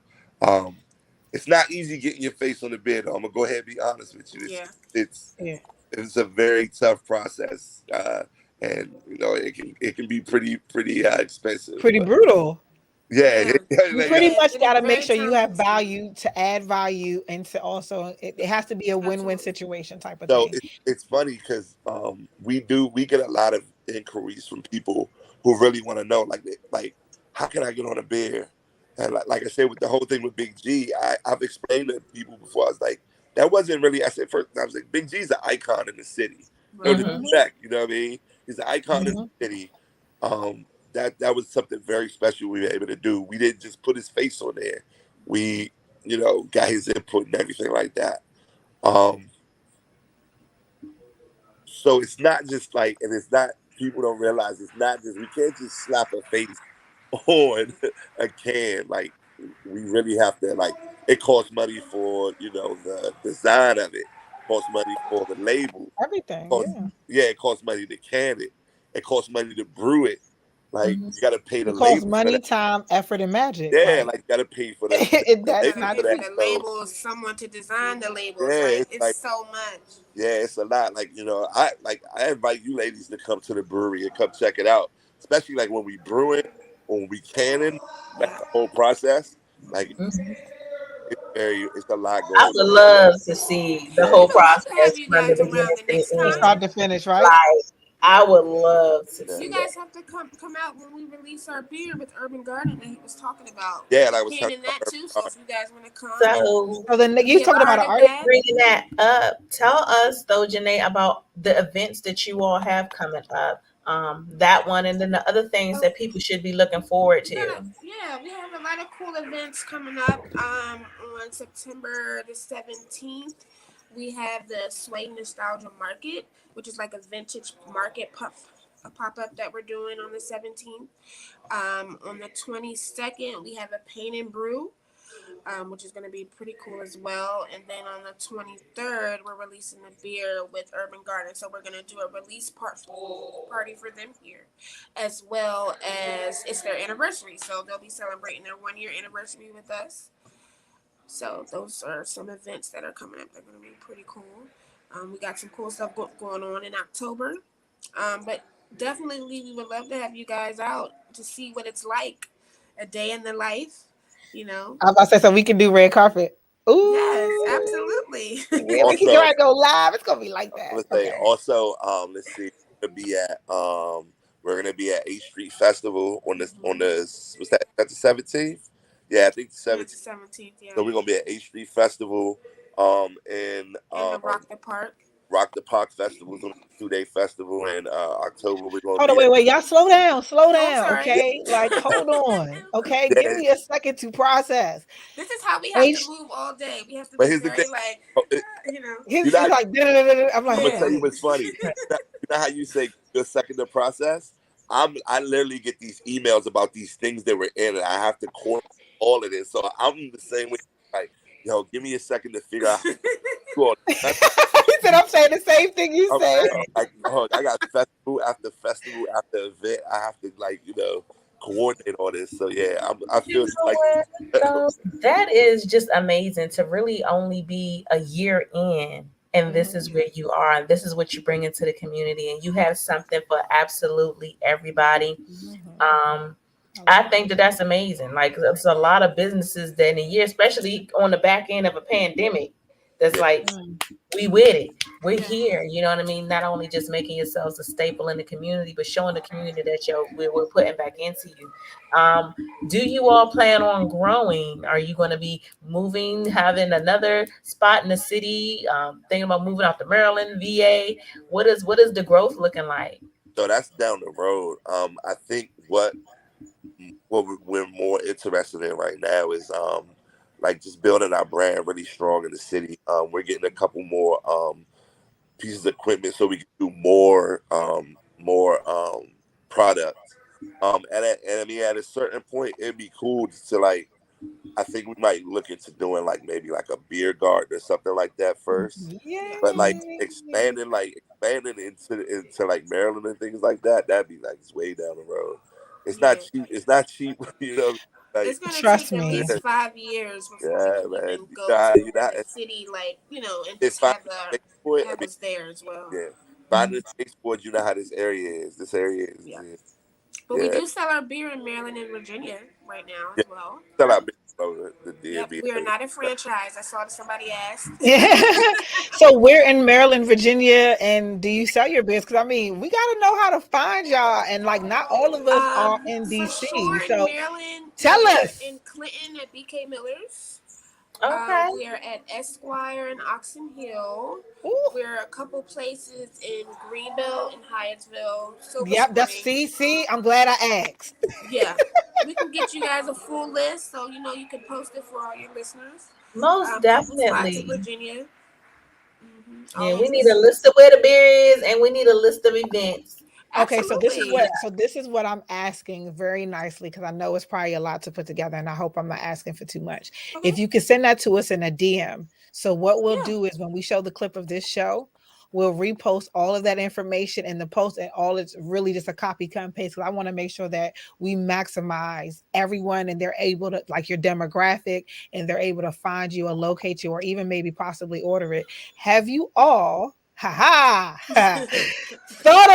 It's not easy getting your face on the bid. I'm gonna go ahead and be honest with you. It's a very tough process, and it can be pretty expensive. Pretty brutal. Yeah, you pretty much got to make sure you have value to add value, and to also it has to be a win-win situation type of thing. So it's funny because we get a lot of inquiries from people who really want to know, like how can I get on a beer? And like I said, with the whole thing with Big G, I've explained to people before. I was like, that wasn't really. I said first, I was like, Big G's an icon in the city. No disrespect, you know what I mean? He's an icon in the city. That was something very special we were able to do. We didn't just put his face on there. got his input and everything like that. Um, so it's not just like, and it's not, people don't realize it's not just, we can't just slap a face on a can. Like, we really have to, like, it costs money for, the design of it, costs money for the label. Everything, It costs money to can it. It costs money to brew it. Like, you got to pay the it costs label. money, time, effort, and magic. Yeah, like you got to pay for the that's label not for For that. the So, labels, someone to design the labels, yeah, right? it's It's like, so much. yeah, it's a lot. Like, I invite you ladies to come to the brewery and come check it out. Especially like when we brewing, when we canning, like the whole process. Like, it's a lot I going would on. love to see the Yeah, whole We would love to have process you from the guys beginning around the to next the from time. end. start to finish, right? Like, I would love to yeah. see You that. guys have to come out when we release our beer with Urban Garden that he was talking about. Yeah, We're like I was talking canning about that too, so earlier. if you guys want to come So, So then and you be a talking about part an of artist? that. bringing that up, tell us though, Janae, about the events that you all have coming up. That one, and then the other things that people should be looking forward to. We have a lot of cool events coming up. On September the 17th, we have the Sway Nostalgia Market, which is like a vintage market a pop-up that we're doing on the 17th. On the 22nd, we have a paint and brew, which is going to be pretty cool as well. And then on the 23rd, we're releasing the beer with Urban Garden. So we're going to do a release party for them here, as well as it's their anniversary. So they'll be celebrating their 1-year anniversary with us. So those are some events that are coming up. They're going to be pretty cool. We got some cool stuff going on in October. But definitely, we would love to have you guys out to see what it's like, a day in the life. I'm about to say so we can do red carpet. Ooh, Yes, absolutely. yeah, we can Also, go live. It's gonna be like I'm that. gonna say also, let's see, we're gonna be at 8th Street Festival on the what's that? That's the 17th. Yeah, I think the 17th. It's the 17th, yeah. So we're gonna be at 8th Street Festival, in the Rock the Park. Rock the Park Festival is on a 2-day festival in October. We're gonna Hold on, be wait, y'all slow down, sorry. okay? Like, hold on, okay? Yeah. Give me a second to process. This is how we have to move all day. We have to But be here's the very thing. He's not- like, da-da-da-da-da. I'm like, I'm gonna tell you what's funny. You know how you say a second to process? I literally get these emails about these things that we're in, and I have to coordinate all of this. So I'm the same way. Like, yo, give me a second to figure out. he said, I'm saying the same thing you said. Like, I got festival after event. I have to coordinate all this. So yeah, I feel That is just amazing to really only be a year in, and this is where you are, and this is what you bring into the community, and you have something for absolutely everybody. I think that's amazing. Like, there's a lot of businesses that in a year, especially on the back end of a pandemic, that's like, we with it. We're here. You know what I mean? Not only just making yourselves a staple in the community, but showing the community that we're putting back into you. Do you all plan on growing? Are you going to be moving, having another spot in the city? Thinking about moving out to Maryland, VA? What is the growth looking like? So that's down the road. I think what we're more interested in right now is like just building our brand really strong in the city. We're getting a couple more pieces of equipment so we can do more product. And I mean, at a certain point, it'd be cool to like. I think we might look into doing like maybe like a beer garden or something like that first. Yeah. But like expanding into like Maryland and things like that, that'd be like it's way down the road. It's not cheap. It's not cheap, you know. Like, it's gonna trust take at me. least 5 years before we can even go you to know, the city, like and it's just have fine. us there as well. Yeah, finding the space for it, you know how this area is. This area is. Yeah. But we do sell our beer in Maryland and Virginia right now as well. Sell our beer. We are not a franchise. I saw somebody asked. Yeah. So we're in Maryland, Virginia, and do you sell your beers? Because I mean, we got to know how to find y'all, and like not all of us are in DC. For sure, so in Maryland, tell us. in Clinton at BK Miller's. Okay. We are at Esquire in Oxon Hill. Ooh. We're a couple places in Greenbelt and Hyattsville, Silver Yep, that's Spring. see. I'm glad I asked. Yeah, we can get you guys a full list, so you can post it for all your listeners. Most Couple spots in definitely. Virginia. Yeah, All we over the need a city. list of where the beer is, and we need a list of events. Okay, so this is what Absolutely. I'm asking very nicely because I know it's probably a lot to put together, and I hope I'm not asking for too much. Okay. If you can send that to us in a DM. So what we'll Yeah. do is when we show the clip of this show, we'll repost all of that information in the post, and all it's really just a copy cut and paste. Because I want to make sure that we maximize everyone, and they're able to like your demographic, and they're able to find you or locate you, or even maybe possibly order it. Have you all? Thought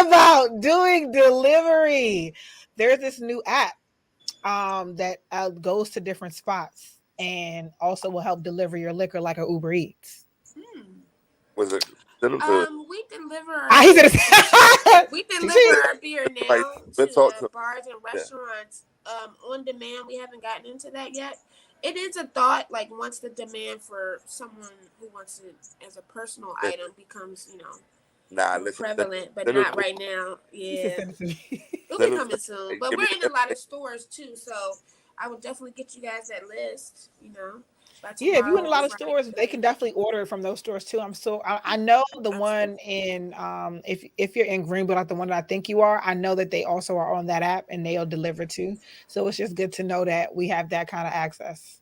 about doing delivery. There's this new app that goes to different spots and also will help deliver your liquor like a Uber Eats. Was it? Send them to. We deliver Ah, he said we deliver our beer Like, now let's talk to to. bars and restaurants on demand. We haven't gotten into that yet. It is a thought, like once the demand for someone who wants it as a personal item becomes, Nah, more listen. prevalent, but Send them not to. right now. he said Yeah, send it to me. it'll be Send them coming to. soon. But Give me we're in the a lot of stores too, so I would definitely get you guys that list. By Yeah, if you're in tomorrow a or lot of Friday. stores, they can definitely order it from those stores too. I know the one Absolutely. in if you're in Greenville, like the one that I think you are, I know that they also are on that app and they'll deliver too. So it's just good to know that we have that kind of access.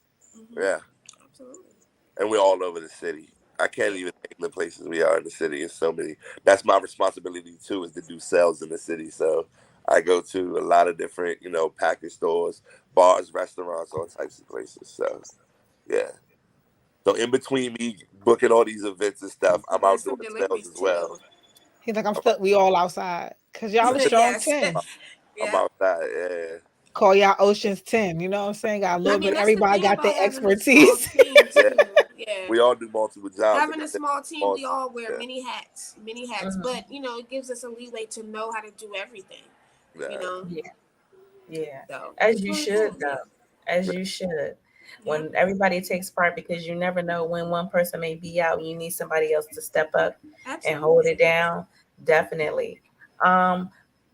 Yeah, Absolutely. and we're all over the city. I can't even name the places we are in the city. It's so many. That's my responsibility too, is to do sales in the city. So I go to a lot of different, package stores, bars, restaurants, all types of places. So yeah. So in between me booking all these events and stuff, I'm There's out some doing sales deliveries as well. too. He's like, I'm I'm, stuck. We all outside because y'all a strong Yes. 10. I'm Yeah. outside. Yeah. Call y'all Ocean's 10. You know what I'm saying? Got a I little mean, bit. that's the Everybody thing got their about having a small expertise. team Yeah. too. Yeah. We all do multiple jobs. Having a small team, we all wear Yeah. many hats. Many hats. Mhm. But it gives us a leeway to know how to do everything. Yeah. Yeah, yeah. So As it's you really should, cool. though. As you should. Yeah. When everybody takes part, because you never know when one person may be out and you need somebody else to step up and hold Absolutely. it down. Definitely. Um,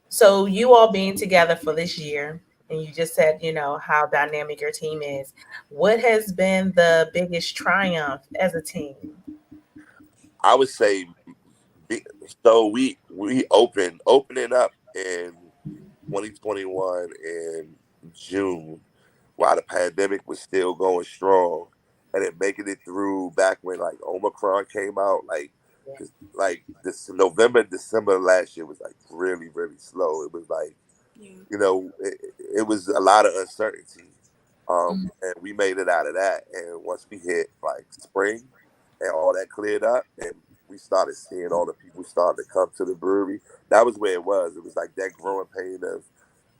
so you all being together for this year, and you just said, how dynamic your team is. What has been the biggest triumph as a team? I would say so. We opening up in 2021 in June, while the pandemic was still going strong, and then making it through back when like Omicron came out, like. 'Cause, like this November, December last year was like really, really slow. It was like, Yeah. it was a lot of uncertainty. Mhm. And we made it out of that. And once we hit like spring and all that cleared up, and we started seeing all the people starting to come to the brewery, that was where it was. It was like that growing pain of,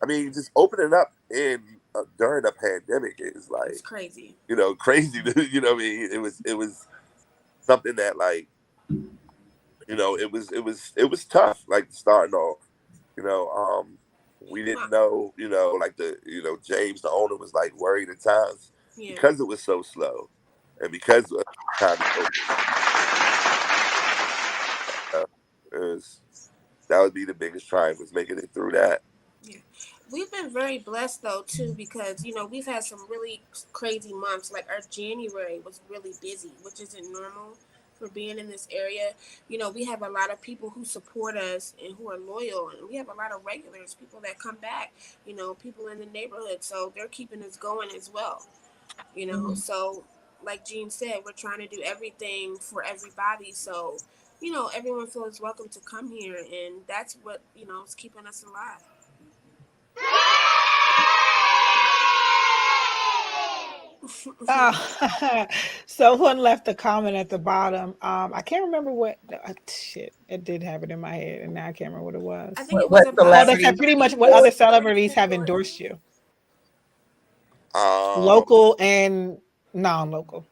I mean, just opening up in during a pandemic is It's like, crazy. crazy. What I mean? It was something that like, it was tough, like starting off. You know, we didn't know, like James, the owner, was like worried at times Yeah. because it was so slow, and because of time it was, that would be the biggest triumph, was making it through that. Yeah. We've been very blessed though too, because we've had some really crazy months. Like our January was really busy, which isn't normal for being in this area. We have a lot of people who support us and who are loyal, and we have a lot of regulars, people that come back, people in the neighborhood, so they're keeping us going as well. Mhm. So like Jean said, we're trying to do everything for everybody, so everyone feels welcome to come here, and that's what is keeping us alive. Someone left a comment at the bottom. I can't remember what shit. It did have it in my head, and now I can't remember what it I was. think it was What about Oh, they said celebrity? pretty much what other celebrities. celebrities have endorsed you, Um, local and non-local.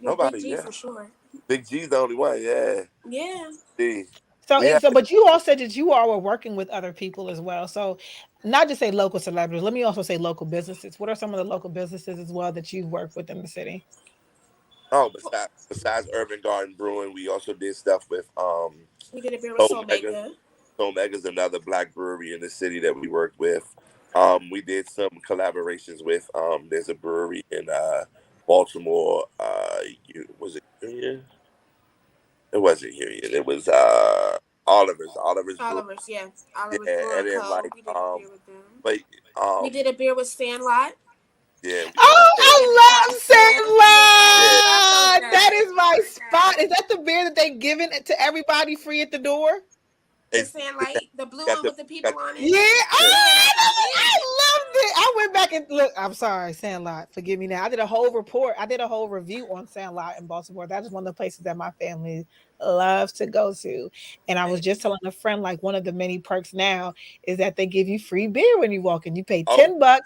Well, Big Nobody, G yeah. for sure. Big G's the only one, yeah. Yeah. See, So, we have but you all said that you all were working with other people as well. So, not just say local celebrities. Let me also say local businesses. What are some of the local businesses as well that you've worked with in the city? Oh, besides Urban Garden Brewing, we also did stuff with We did a beer with Omega. Soulmaker. Omega's another black brewery in the city that we worked with. We did some collaborations with there's a brewery in Baltimore. Was it Union? It wasn't Union. It was Oliver's Brewery. Oliver's, yeah. Oliver's Yeah, Brewing and then Co. like We did a beer with them. but We did a beer with Sandlot. yeah. Oh, I love Yeah. Sandlot. That is my spot. Is that the beer that they giving it to everybody free at the door? The Sandlot, the blue one with the people on it. Yeah. I loved it. I went back and look. I'm sorry, Sandlot. Forgive me now. I did a whole report. I did a whole review on Sandlot in Baltimore. That is one of the places that my family loves to go to. And I was just telling a friend, like, one of the many perks now is that they give you free beer when you walk in. You pay $10.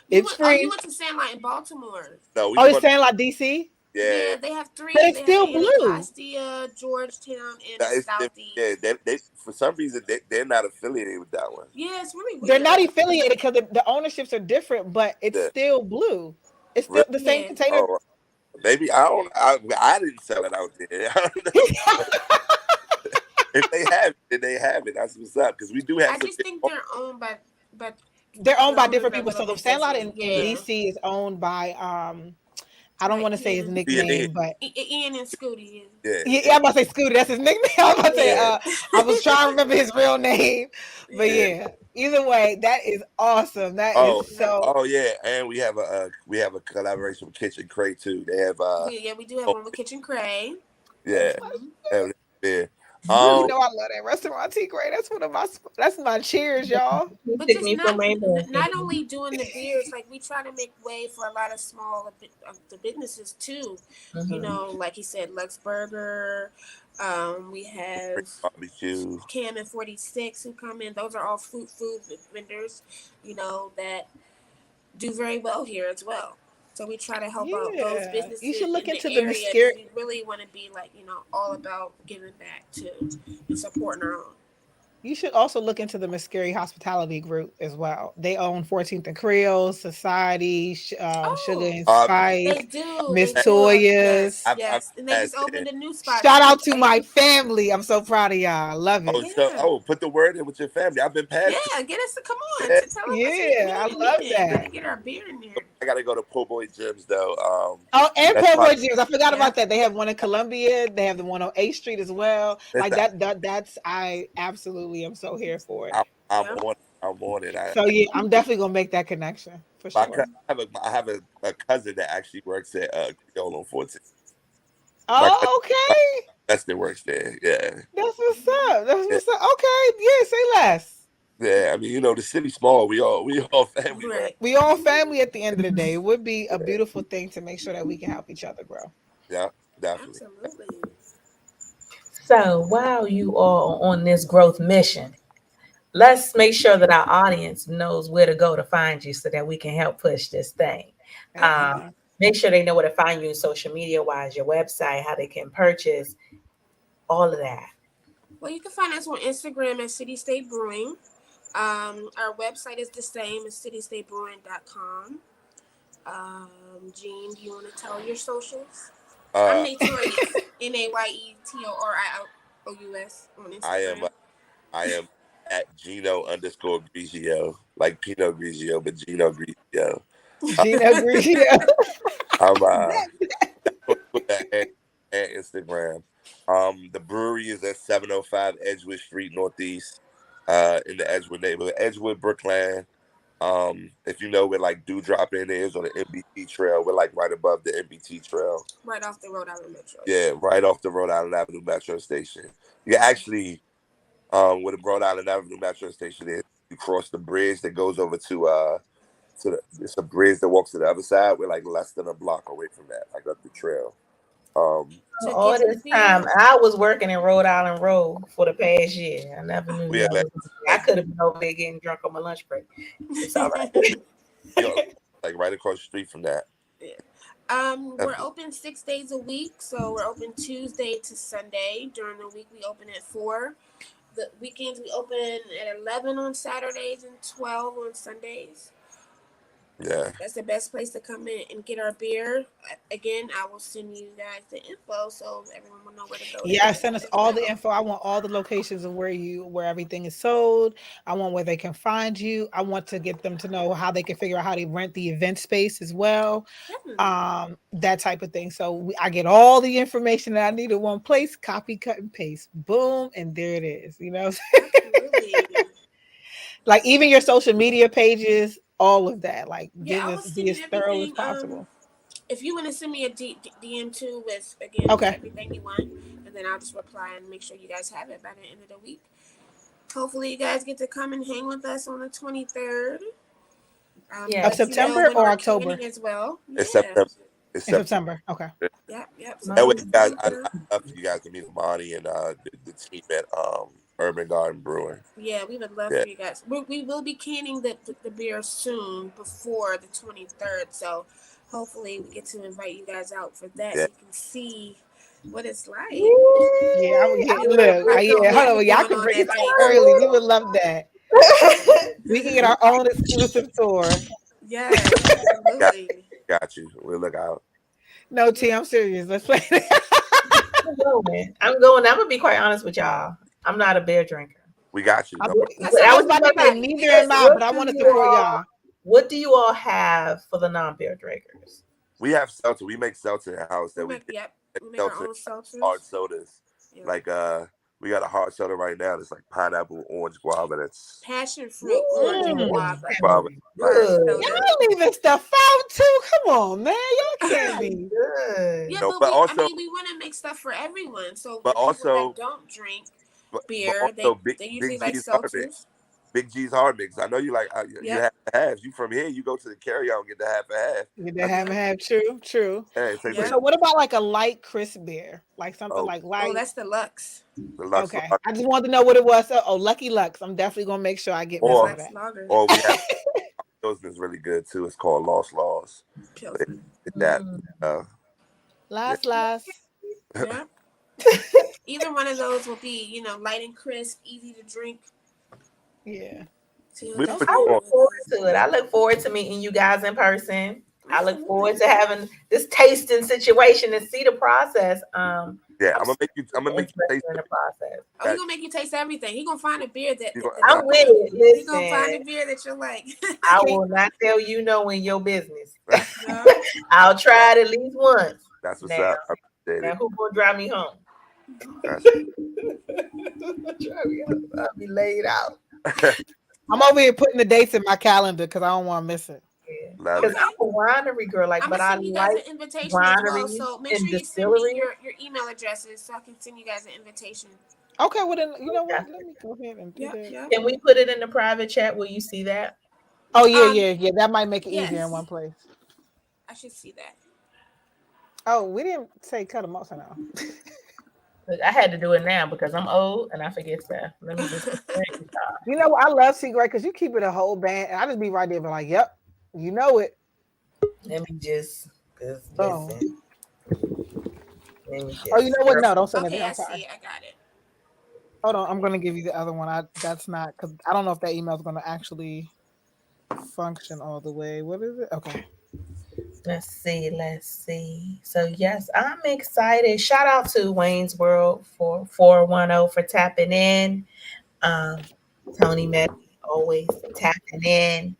It's free. You went to Sandlot in Baltimore. No, it's Sandlot, DC? Yeah, they have 3. But it's still blue. Anacostia, Georgetown, and Southeast. Yeah, they for some reason they're not affiliated with that one. Yeah, it's really weird. They're not affiliated because the ownerships are different, but it's still blue. It's still the same container. Oh, maybe I didn't sell it out there. If they have it, then they have it. That's what's up. Because we do have. I just think they're owned by they're owned by different people. So the Sandlot in DC is owned by I don't want to say his nickname, but Ian and Scooty. Yeah, I'm about to say Scooty. That's his nickname. I was about to say. I was trying to remember his real name, but either way, that is awesome. That is so. Oh yeah, and we have a collaboration with Kitchen Cray too. They have we do have one with Kitchen Cray. Yeah. You know I love that restaurant T Gray. That's my cheers, y'all. But just not only doing the beers, like we try to make way for a lot of small the businesses too. Mm-hmm. You know, like he said, Lux Burger. We have barbecue. Cam and 46 who come in. Those are all food vendors, you know, that do very well here as well. So we try to help out those businesses. You should look into the Mascara. We really want to be like, you know, all about giving back too and supporting our own. You should also look into the Mascara Hospitality Group as well. They own 14th and Creole, Society, Sugar and Spice, they do. Miss Toya's. Yes. And they just opened a new spot. Shout out to my family. I'm so proud of y'all. I love it. Put the word in with your family. I've been past. Yeah, get us. Come on. Tell I love that. Get our beer in there. I gotta go to Po' Boy Gyms though. And Po' Boy Gyms. I forgot about that. They have one in Columbia. They have the one on 8th Street as well. Like that's I absolutely am so here for it. I'm on it. So yeah, I'm definitely gonna make that connection for sure. I have a cousin that actually works at Creole on 14th. Oh, okay. That's that works there. Yeah. That's what's up. Okay. Yeah. Say less. Yeah, I mean, you know, the city's small. We all family. Right. We all family at the end of the day. It would be a beautiful thing to make sure that we can help each other grow. Yeah, definitely. Absolutely. So while you are on this growth mission, let's make sure that our audience knows where to go to find you so that we can help push this thing. Make sure they know where to find you social media wise, your website, how they can purchase, all of that. Well, you can find us on Instagram at City State Brewing. Our website is the same as citystatebrewing.com. Jean, do you want to tell your socials? I'm Natorious, NAYETORIOUS on Instagram. I am at Gino_Grigio, like Pinot Grigio, but Gino Grigio. Gino Grigio. I'm at Instagram. The brewery is at 705 Edgewood Street Northeast, in the Edgewood neighborhood, Edgewood, Brookline. If you know where like Dewdrop Inn is on the MBT trail, we're like right above the MBT trail. Right off the Rhode Island Metro. Yeah, right off the Rhode Island Avenue Metro Station. You actually, where the Rhode Island Avenue Metro Station is, you cross the bridge that goes over to it's a bridge that walks to the other side. We're like less than a block away from that, like up the trail. All this time, I was working in Rhode Island Road for the past year. I never knew I could have been over there getting drunk on my lunch break. It's all right. Like right across the street from that. Yeah. We're open 6 days a week, so we're open Tuesday to Sunday. During the week, we open at 4. the weekends we open at 11 on Saturdays and 12 on Sundays. Yeah. That's the best place to come in and get our beer. Again, I will send you guys the info so everyone will know where to go. Yeah, send us all the info. I want all the locations of where everything is sold. I want where they can find you. I want to get them to know how they can figure out how to rent the event space as well. Definitely. That type of thing. So I get all the information that I need in one place, copy, cut, and paste. Boom, and there it is. You know, Absolutely. like even your social media pages, all of that. Like Yeah, I give will us send be you as thorough as everything. possible. If you want to send me a DM too with again Okay. everything you want, and then I'll just reply and make sure you guys have it by the end of the week. Hopefully, you guys get to come and hang with us on the 23rd. Of September or October? As well. It's Yeah. September. It's September. Okay. Yep. That way, guys, I'd love for you guys to meet Monty and the team at Urban Garden Brewing. Yeah, we would love for you guys. We will be canning the beer soon before the 23rd, so hopefully we get to invite you guys out for that so you can see what it's like. Yeah, hold on. Y'all can bring it early. We would love that. We can get our own exclusive tour. Yes, absolutely. Got you. We'll look out. No, T, I'm serious. Let's play that. I'm going. I'm gonna be quite honest with y'all. I'm not a beer drinker. We got you. I was about to say neither am I, but I want to support y'all. What do you all have for the non-beer drinkers? We have seltzer. We make seltzer in the house that we make our own seltzers. Hard sodas. Yeah. Like we got a hard soda right now that's like pineapple, orange, guava. That's passion fruit, orange and guava. Y'all leaving stuff out too. Come on, man. Y'all can't be good. Yeah, but also, we want to make stuff for everyone. So but also that don't drink beer, they usually like seltzers. Big G's hard mix. I know you like you have halves. You from here, you go to the carry out and get the half and half. Get the half and half. True. Hey, so what about like a light crisp beer? Like something like light. Oh, that's the Lux. Okay. I just wanted to know what it was. Oh, Lucky Lux. I'm definitely gonna make sure I get that. Or we have those is really good too. It's called Lost Laws. Last. Yeah. Either one of those will be, light and crisp, easy to drink. Yeah. I look forward to it. I look forward to meeting you guys in person. I look forward to having this tasting situation and see the process. I'm gonna make you taste in the process. Oh, he's gonna make you taste everything. He's gonna find a beer that I'm with it. Listen, he's gonna find a beer that you like. I will not tell you no in your business. I'll try it at least once. That's what's up. Now who's gonna drive me home? I'll be laid out. I'm over here putting the dates in my calendar because I don't want to miss it. Because I'm a winery girl, but I like wineries so make sure and you distillery. Send me your email addresses so I can send you guys an invitation. Okay, well then you know what? Let me go ahead and do that. Yeah. Can we put it in the private chat? Will you see that? Oh yeah. That might make it easier in one place. I should see that. Oh, we didn't say cut them off now. I had to do it now because I'm old and I forget stuff. Let me just. You know, I love Secret because you keep it a whole band, and I just be right there, but like, yep, you know it. Let me just. Listen. Oh, you know what? No, don't say anything. I see it. I got it. Hold on, I'm gonna give you the other one. That's not because I don't know if that email is gonna actually function all the way. What is it? Okay. Let's see. So yes, I'm excited. Shout out to Wayne's World for 410 for tapping in. Tony Met always tapping in.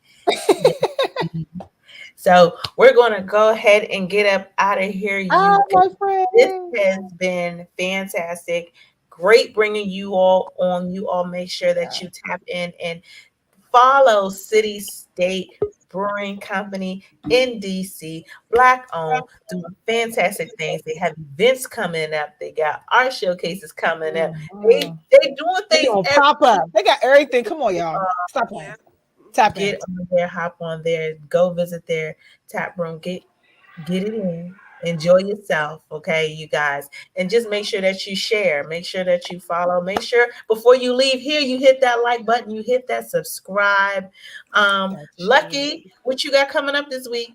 So we're gonna go ahead and get up out of here. My friend. This has been fantastic. Great bringing you all on. You all make sure that you tap in and follow City State Brewing Company in DC, Black owned, doing fantastic things. They have events coming up. They got art showcases coming up. They doing things. Pop up. They got everything. Come on, y'all. Stop playing. Tap in. Get on there, hop on there, go visit their tap room. Get it in. Enjoy yourself, okay, you guys. And just make sure that you share. Make sure that you follow. Make sure before you leave here, you hit that like button. You hit that subscribe. Lucky, what you got coming up this week?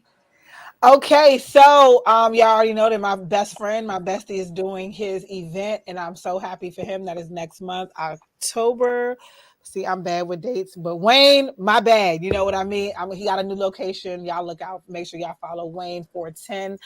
Okay, so y'all already know that my best friend, my bestie, is doing his event, and I'm so happy for him. That is next month, October. See, I'm bad with dates, but Wayne, my bad. You know what I mean? He got a new location. Y'all look out. Make sure y'all follow Wayne 410.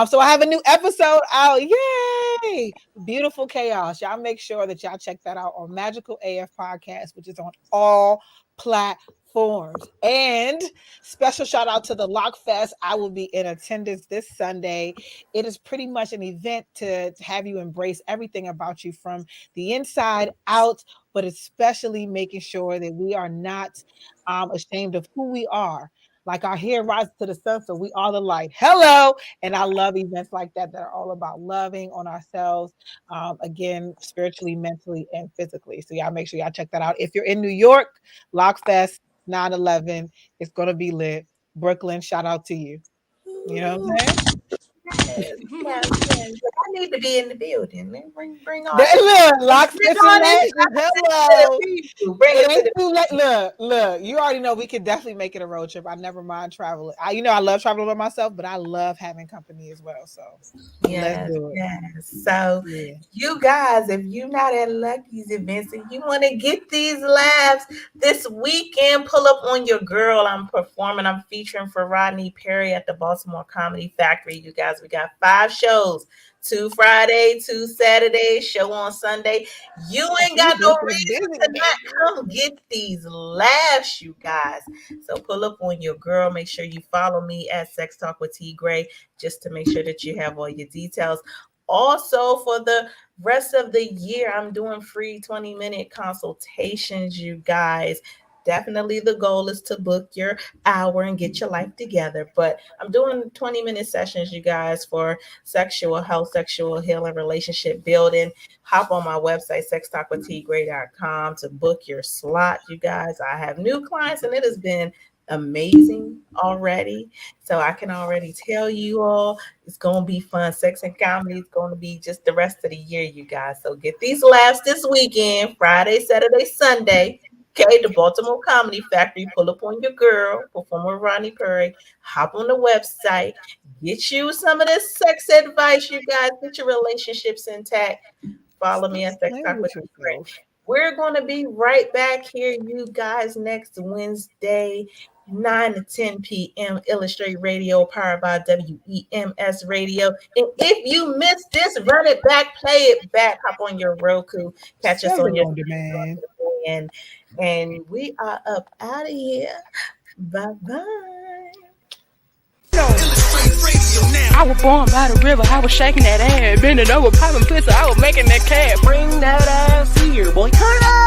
So I have a new episode out. Yay! Beautiful Chaos. Y'all make sure that y'all check that out on Magical AF Podcast, which is on all platforms. And special shout out to the Lock Fest. I will be in attendance this Sunday. It is pretty much an event to have you embrace everything about you from the inside out, but especially making sure that we are not ashamed of who we are. Like our hair rises to the sun, so we are the light. Hello. And I love events like that are all about loving on ourselves, again, spiritually, mentally, and physically. So y'all make sure y'all check that out. If you're in New York, Lockfest 9/11, it's going to be lit. Brooklyn, shout out to you. You know what I'm saying? Yes. I need to be in the building. Bring all Lockfest hello. Bring it to the too late. Look, you already know we could definitely make it a road trip. I never mind traveling. I love traveling by myself, but I love having company as well. So let's do it. Yes. So you guys, if you're not at Lucky's events and you want to get these laughs this weekend, pull up on your girl. I'm featuring for Rodney Perry at the Baltimore Comedy Factory. You guys, we got 5 shows. 2 Friday, 2 Saturday, show on Sunday. You ain't got no reason to not come get these laughs, you guys. So pull up on your girl. Make sure you follow me at Sex Talk with T Gray, just to make sure that you have all your details. Also, for the rest of the year, I'm doing free 20-minute consultations, you guys. Definitely the goal is to book your hour and get your life together. But I'm doing 20-minute sessions, you guys, for sexual health, sexual healing, relationship building. Hop on my website, sextalkwithtgray.com, to book your slot, you guys. I have new clients, and it has been amazing already. So I can already tell you all it's going to be fun. Sex and comedy is going to be just the rest of the year, you guys. So get these laughs this weekend, Friday, Saturday, Sunday. Okay, the Baltimore Comedy Factory. Pull up on your girl, performer Ronnie Perry. Hop on the website. Get you some of this sex advice, you guys. Get your relationships intact. Follow me at Sex Talk with Gray. We're going to be right back here, you guys, next Wednesday, 9 to 10 p.m. Illustrate Radio, powered by WEMS Radio. And if you missed this, run it back, play it back. Hop on your Roku. Catch us on your demand. And we are up out of here. Bye-bye. I was born by the river, I was shaking that ass, bending over, popping pussy, I was making that cat. Bring that ass here, boy. Turn it up.